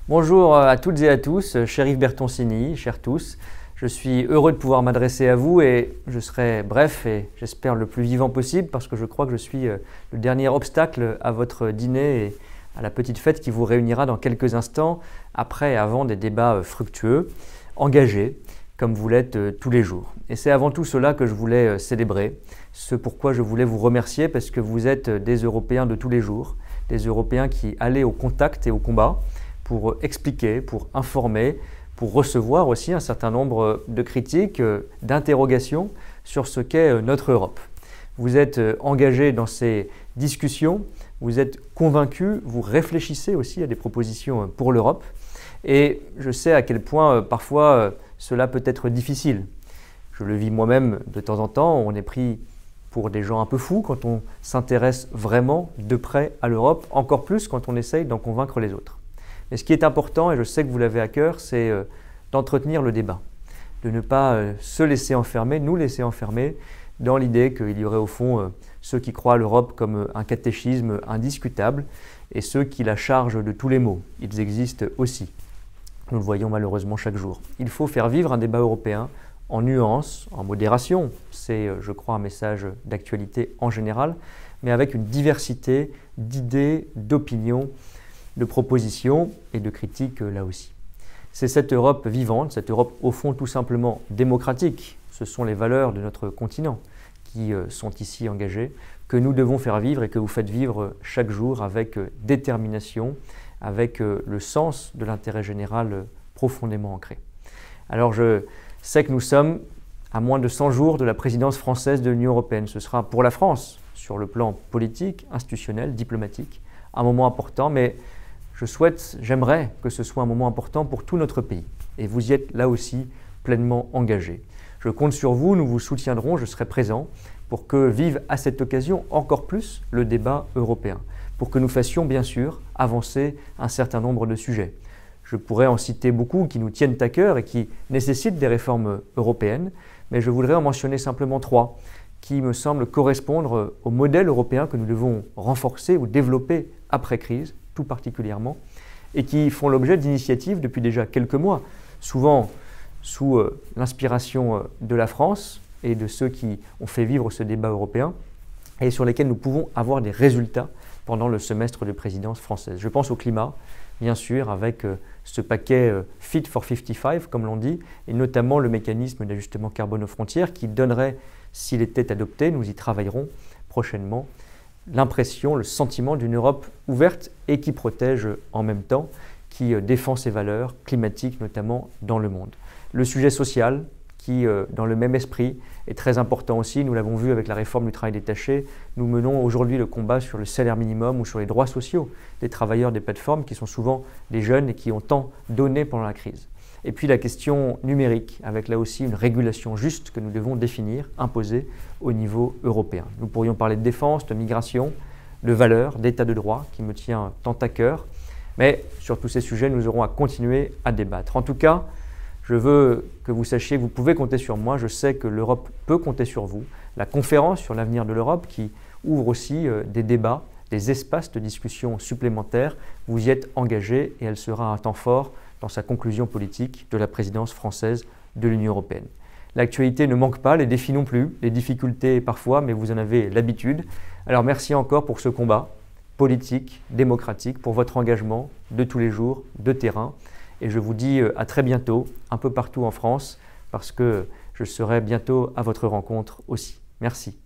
Bonjour à toutes et à tous, cher Yves Bertoncini, chers tous. Je suis heureux de pouvoir m'adresser à vous et je serai bref et j'espère le plus vivant possible parce que je crois que je suis le dernier obstacle à votre dîner et à la petite fête qui vous réunira dans quelques instants après et avant des débats fructueux, engagés, comme vous l'êtes tous les jours. Et c'est avant tout cela que je voulais célébrer, ce pourquoi je voulais vous remercier parce que vous êtes des Européens de tous les jours, des Européens qui allaient au contact et au combat pour expliquer, pour informer, pour recevoir aussi un certain nombre de critiques, d'interrogations sur ce qu'est notre Europe. Vous êtes engagés dans ces discussions, vous êtes convaincus, vous réfléchissez aussi à des propositions pour l'Europe et je sais à quel point parfois cela peut être difficile. Je le vis moi-même de temps en temps, on est pris pour des gens un peu fous quand on s'intéresse vraiment de près à l'Europe, encore plus quand on essaye d'en convaincre les autres. Mais ce qui est important, et je sais que vous l'avez à cœur, c'est d'entretenir le débat, de ne pas se laisser enfermer, nous laisser enfermer dans l'idée qu'il y aurait au fond ceux qui croient à l'Europe comme un catéchisme indiscutable et ceux qui la chargent de tous les maux. Ils existent aussi. Nous le voyons malheureusement chaque jour. Il faut faire vivre un débat européen en nuance, en modération. C'est, je crois, un message d'actualité en général, mais avec une diversité d'idées, d'opinions, de propositions et de critiques là aussi. C'est cette Europe vivante, cette Europe au fond tout simplement démocratique, ce sont les valeurs de notre continent qui sont ici engagées, que nous devons faire vivre et que vous faites vivre chaque jour avec détermination, avec le sens de l'intérêt général profondément ancré. Alors je sais que nous sommes à moins de 100 jours de la présidence française de l'Union européenne. Ce sera pour la France, sur le plan politique, institutionnel, diplomatique, un moment important, mais j'aimerais que ce soit un moment important pour tout notre pays. Et vous y êtes là aussi pleinement engagés. Je compte sur vous, nous vous soutiendrons, je serai présent pour que vive à cette occasion encore plus le débat européen, pour que nous fassions bien sûr avancer un certain nombre de sujets. Je pourrais en citer beaucoup qui nous tiennent à cœur et qui nécessitent des réformes européennes, mais je voudrais en mentionner simplement 3 qui me semblent correspondre au modèle européen que nous devons renforcer ou développer après crise, tout particulièrement, et qui font l'objet d'initiatives depuis déjà quelques mois, souvent sous l'inspiration de la France et de ceux qui ont fait vivre ce débat européen, et sur lesquels nous pouvons avoir des résultats pendant le semestre de présidence française. Je pense au climat, bien sûr, avec ce paquet Fit for 55, comme l'on dit, et notamment le mécanisme d'ajustement carbone aux frontières qui donnerait, s'il était adopté, nous y travaillerons prochainement, l'impression, le sentiment d'une Europe ouverte et qui protège en même temps, qui défend ses valeurs climatiques notamment dans le monde. Le sujet social qui, dans le même esprit, est très important aussi. Nous l'avons vu avec la réforme du travail détaché. Nous menons aujourd'hui le combat sur le salaire minimum ou sur les droits sociaux des travailleurs des plateformes qui sont souvent des jeunes et qui ont tant donné pendant la crise. Et puis la question numérique, avec là aussi une régulation juste que nous devons définir, imposer au niveau européen. Nous pourrions parler de défense, de migration, de valeurs, d'état de droit qui me tient tant à cœur. Mais sur tous ces sujets, nous aurons à continuer à débattre. En tout cas, je veux que vous sachiez que vous pouvez compter sur moi. Je sais que l'Europe peut compter sur vous. La conférence sur l'avenir de l'Europe qui ouvre aussi des débats, des espaces de discussion supplémentaires, vous y êtes engagés et elle sera un temps fort dans sa conclusion politique de la présidence française de l'Union européenne. L'actualité ne manque pas, les défis non plus, les difficultés parfois, mais vous en avez l'habitude. Alors merci encore pour ce combat politique, démocratique, pour votre engagement de tous les jours, de terrain. Et je vous dis à très bientôt, un peu partout en France, parce que je serai bientôt à votre rencontre aussi. Merci.